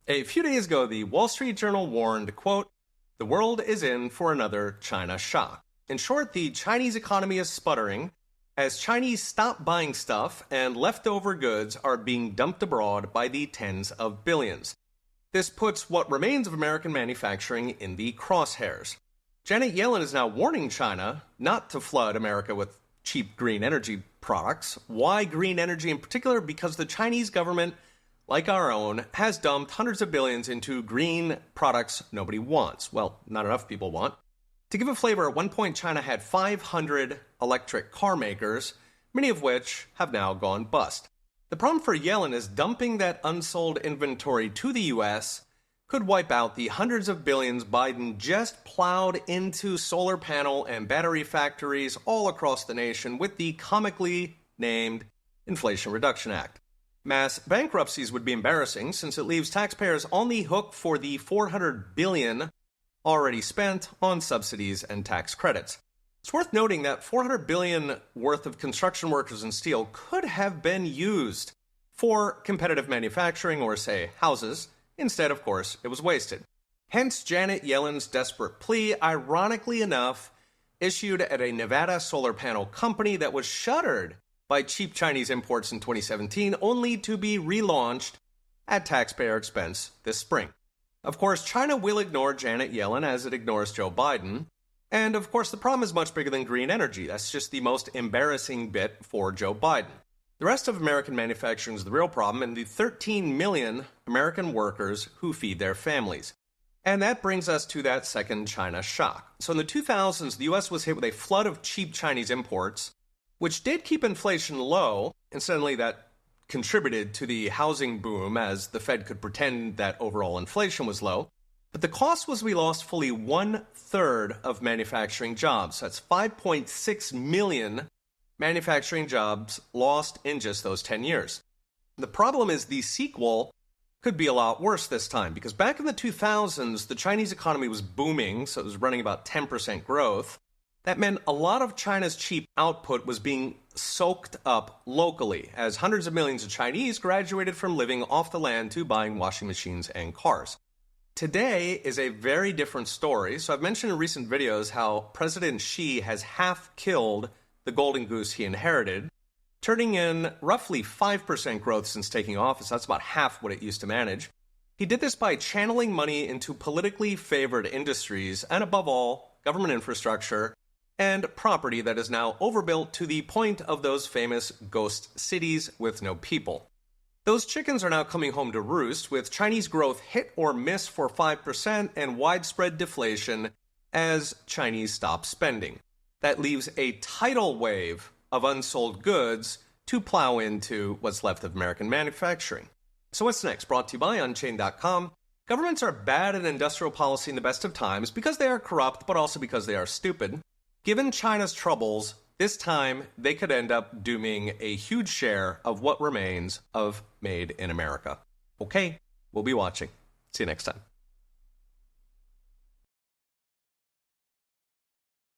A few days ago, the Wall Street Journal warned, quote, "The world is in for another China shock." In short, the Chinese economy is sputtering as Chinese stop buying stuff and leftover goods are being dumped abroad by the tens of billions. This puts what remains of American manufacturing in the crosshairs. Janet Yellen is now warning China not to flood America with cheap green energy products. Why green energy in particular? Because the Chinese government, like our own, has dumped hundreds of billions into green products nobody wants. Well, not enough people want. To give a flavor, at one point China had 500 electric car makers, many of which have now gone bust. The problem for Yellen is dumping that unsold inventory to the US could wipe out the hundreds of billions Biden just plowed into solar panel and battery factories all across the nation with the comically named Inflation Reduction Act. Mass bankruptcies would be embarrassing since it leaves taxpayers on the hook for the $400 billion already spent on subsidies and tax credits. It's worth noting that $400 billion worth of construction workers and steel could have been used for competitive manufacturing or, say, houses. Instead, of course, it was wasted. Hence, Janet Yellen's desperate plea, ironically enough, issued at a Nevada solar panel company that was shuttered by cheap Chinese imports in 2017, only to be relaunched at taxpayer expense this spring. Of course, China will ignore Janet Yellen as it ignores Joe Biden. And of course, the problem is much bigger than green energy. That's just the most embarrassing bit for Joe Biden. The rest of American manufacturing is the real problem, and the 13 million American workers who feed their families. And that brings us to that second China shock. So in the 2000s, the US was hit with a flood of cheap Chinese imports, which did keep inflation low. Incidentally, that contributed to the housing boom as the Fed could pretend that overall inflation was low. But the cost was we lost fully 1/3 of manufacturing jobs. That's 5.6 million manufacturing jobs lost in just those 10 years. The problem is the sequel could be a lot worse this time, because back in the 2000s, the Chinese economy was booming, so it was running about 10% growth. That meant a lot of China's cheap output was being soaked up locally, as hundreds of millions of Chinese graduated from living off the land to buying washing machines and cars. Today is a very different story. So I've mentioned in recent videos how President Xi has half killed the golden goose he inherited, turning in roughly 5% growth since taking office. That's about half what it used to manage. He did this by channeling money into politically favored industries and, above all, government infrastructure and property that is now overbuilt to the point of those famous ghost cities with no people. Those chickens are now coming home to roost, with Chinese growth hit or miss for 5% and widespread deflation as Chinese stop spending. That leaves a tidal wave of unsold goods to plow into what's left of American manufacturing. So what's next? Brought to you by Unchained.com. Governments are bad at industrial policy in the best of times because they are corrupt, but also because they are stupid. Given China's troubles, this time they could end up dooming a huge share of what remains of Made in America. Okay, we'll be watching. See you next time.